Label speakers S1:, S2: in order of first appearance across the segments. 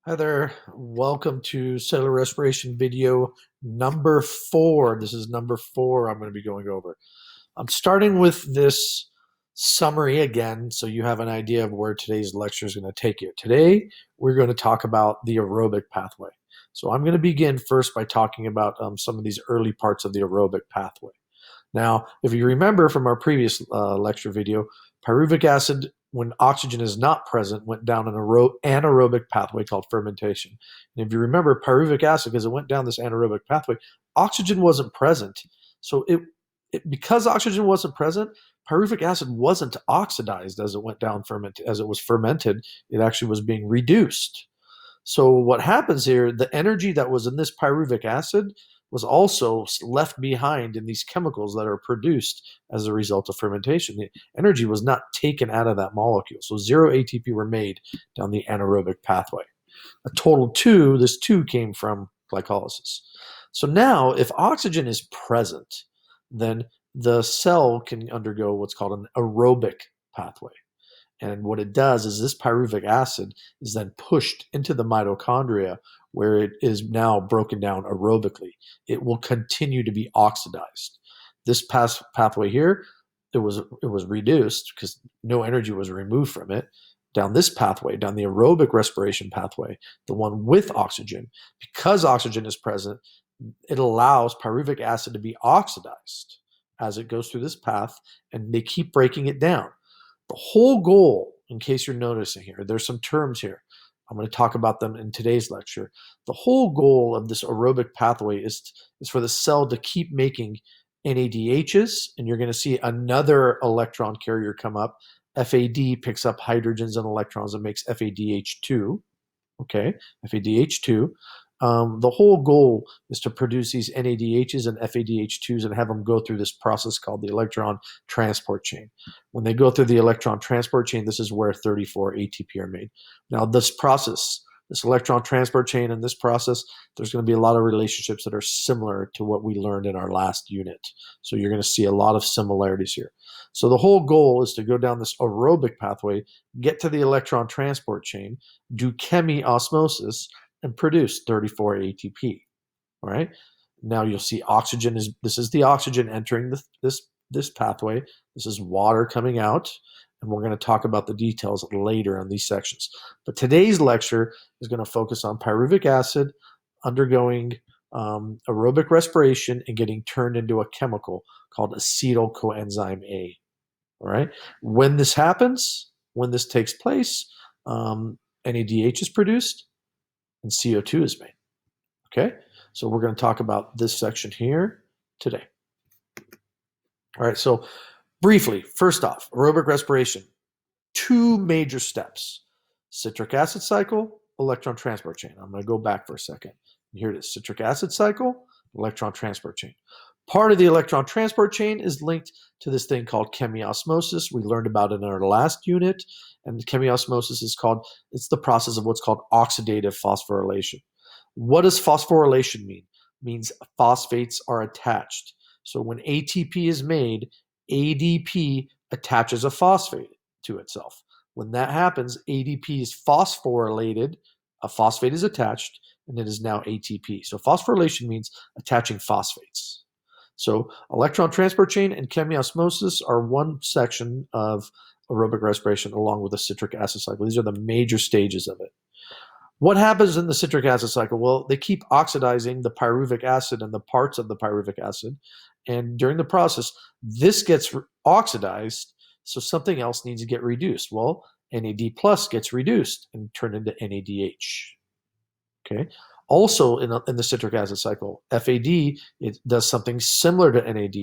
S1: Hi there. Welcome to Cellular Respiration video number 4. This is number 4 I'm going to be going over. I'm starting with this summary again so you have an idea of where today's lecture is going to take you. Today, we're going to talk about the aerobic pathway. So I'm going to begin first by talking about some of these early parts of the aerobic pathway. Now, if you remember from our previous lecture video, pyruvic acid, when oxygen is not present, went down an anaerobic pathway called fermentation. And if you remember, pyruvic acid, as it went down this anaerobic pathway, oxygen wasn't present. So because oxygen wasn't present, pyruvic acid wasn't oxidized as it went down as it was fermented. It actually was being reduced. So what happens here, the energy that was in this pyruvic acid was also left behind in these chemicals that are produced as a result of fermentation. The energy was not taken out of that molecule. So 0 ATP were made down the anaerobic pathway. A total 2, this 2 came from glycolysis. So now if oxygen is present, then the cell can undergo what's called an aerobic pathway. And what it does is this pyruvic acid is then pushed into the mitochondria where it is now broken down aerobically. It will continue to be oxidized. This pathway here, it was reduced because no energy was removed from it. Down this pathway, down the aerobic respiration pathway, the one with oxygen, because oxygen is present, it allows pyruvic acid to be oxidized as it goes through this path, and they keep breaking it down. The whole goal, in case you're noticing here, there's some terms here. I'm going to talk about them in today's lecture. The whole goal of this aerobic pathway is for the cell to keep making NADHs, and you're going to see another electron carrier come up. FAD picks up hydrogens and electrons and makes FADH2. Okay, FADH2. The whole goal is to produce these NADHs and FADH2s and have them go through this process called the electron transport chain. When they go through the electron transport chain, this is where 34 ATP are made. Now, this process, this electron transport chain and this process, there's going to be a lot of relationships that are similar to what we learned in our last unit. So you're going to see a lot of similarities here. So the whole goal is to go down this aerobic pathway, get to the electron transport chain, do chemiosmosis, and produce 34 ATP. All right. Now you'll see oxygen this is the oxygen entering this pathway. This is water coming out, and we're going to talk about the details later in these sections. But today's lecture is going to focus on pyruvic acid undergoing aerobic respiration and getting turned into a chemical called acetyl coenzyme A. All right. When this happens, when this takes place, NADH is produced and CO2 is made. Okay, so we're going to talk about this section here today. All right, so briefly, first off, aerobic respiration, 2 major steps: citric acid cycle, electron transport chain. I'm going to go back for a second. Here it is: citric acid cycle, electron transport chain. Part of the electron transport chain is linked to this thing called chemiosmosis. We learned about it in our last unit, and chemiosmosis is it's the process of what's called oxidative phosphorylation. What does phosphorylation mean? It means phosphates are attached. So when ATP is made, ADP attaches a phosphate to itself. When that happens, ADP is phosphorylated, a phosphate is attached, and it is now ATP. So phosphorylation means attaching phosphates. So electron transport chain and chemiosmosis are one section of aerobic respiration along with the citric acid cycle. These are the major stages of it. What happens in the citric acid cycle? Well, they keep oxidizing the pyruvic acid and the parts of the pyruvic acid. And during the process, this gets oxidized, so something else needs to get reduced. Well, NAD plus gets reduced and turned into NADH. Okay. Also, in the citric acid cycle, FAD, it does something similar to NAD.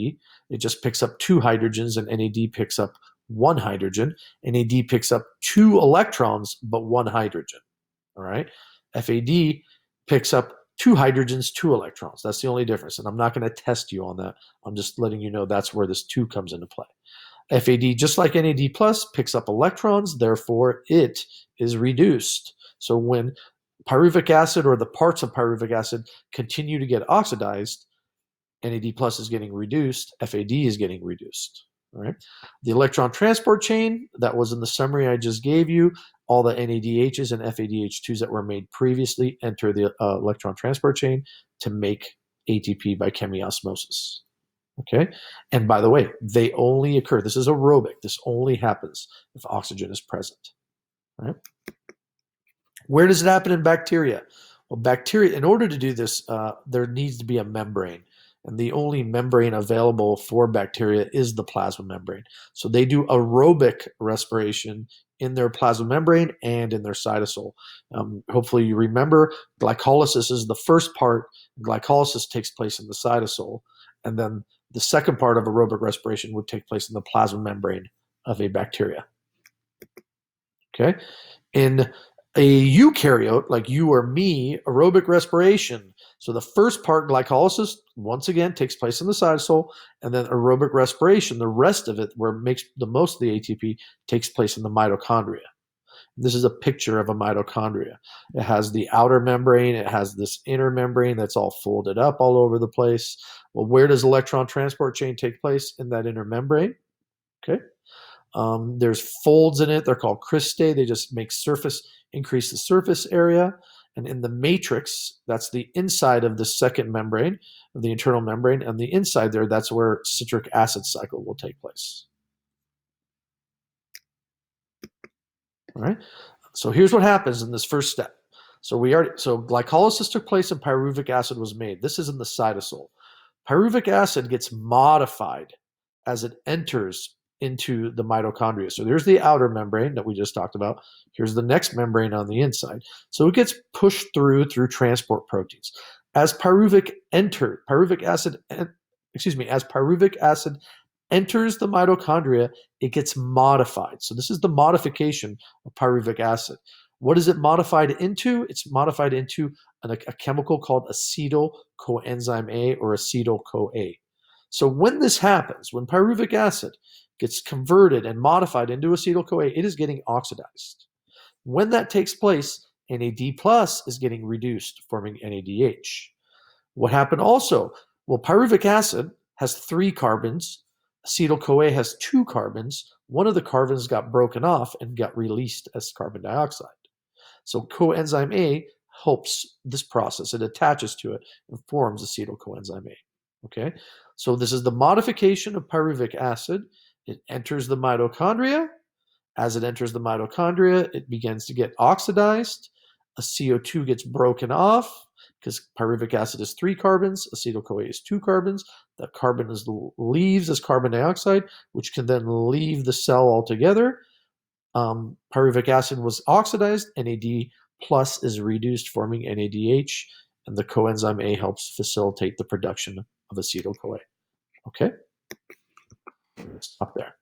S1: It just picks up 2 hydrogens, and NAD picks up 1 hydrogen. NAD picks up 2 electrons, but 1 hydrogen. All right. FAD picks up 2 hydrogens, 2 electrons. That's the only difference. And I'm not going to test you on that. I'm just letting you know that's where this 2 comes into play. FAD, just like NAD plus, picks up electrons. Therefore, it is reduced. So when pyruvic acid or the parts of pyruvic acid continue to get oxidized, NAD plus is getting reduced, FAD is getting reduced. All right. The electron transport chain that was in the summary I just gave you, all the NADHs and FADH2s that were made previously enter the electron transport chain to make ATP by chemiosmosis. Okay, and by the way, they only occur. This is aerobic. This only happens if oxygen is present. Right? Where does it happen in bacteria? Well, bacteria, in order to do this, there needs to be a membrane. And the only membrane available for bacteria is the plasma membrane. So they do aerobic respiration in their plasma membrane and in their cytosol. Hopefully you remember glycolysis is the first part. Glycolysis takes place in the cytosol. And then the second part of aerobic respiration would take place in the plasma membrane of a bacteria. Okay? In a eukaryote, like you or me, aerobic respiration. So the first part, glycolysis, once again, takes place in the cytosol, and then aerobic respiration, the rest of it, where it makes the most of the ATP, takes place in the mitochondria. This is a picture of a mitochondria. It has the outer membrane, it has this inner membrane that's all folded up all over the place. Well, where does electron transport chain take place? In that inner membrane. Okay. There's folds in it. They're called cristae. They just increase the surface area. And in the matrix, that's the inside of the second membrane, of the internal membrane. And the inside there, that's where citric acid cycle will take place. All right. So here's what happens in this first step. So glycolysis took place and pyruvic acid was made. This is in the cytosol. Pyruvic acid gets modified as it enters into the mitochondria. So there's the outer membrane that we just talked about. Here's the next membrane on the inside. So it gets pushed through transport proteins. As pyruvic acid enters the mitochondria, it gets modified. So this is the modification of pyruvic acid. What is it modified into? It's modified into a chemical called acetyl coenzyme A, or acetyl-CoA. So when this happens, when pyruvic acid gets converted and modified into acetyl-CoA, it is getting oxidized. When that takes place, NAD+ is getting reduced, forming NADH. What happened also? Well, pyruvic acid has 3 carbons. Acetyl-CoA has 2 carbons. One of the carbons got broken off and got released as carbon dioxide. So coenzyme A helps this process. It attaches to it and forms acetyl coenzyme A. Okay, so this is the modification of pyruvic acid. It enters the mitochondria. As it enters the mitochondria, it begins to get oxidized. A CO2 gets broken off because pyruvic acid is 3 carbons, acetyl-CoA is 2 carbons. That carbon leaves as carbon dioxide, which can then leave the cell altogether. Pyruvic acid was oxidized, NAD+ is reduced, forming NADH, and the coenzyme A helps facilitate the production of acetyl-CoA. Okay? Stop there.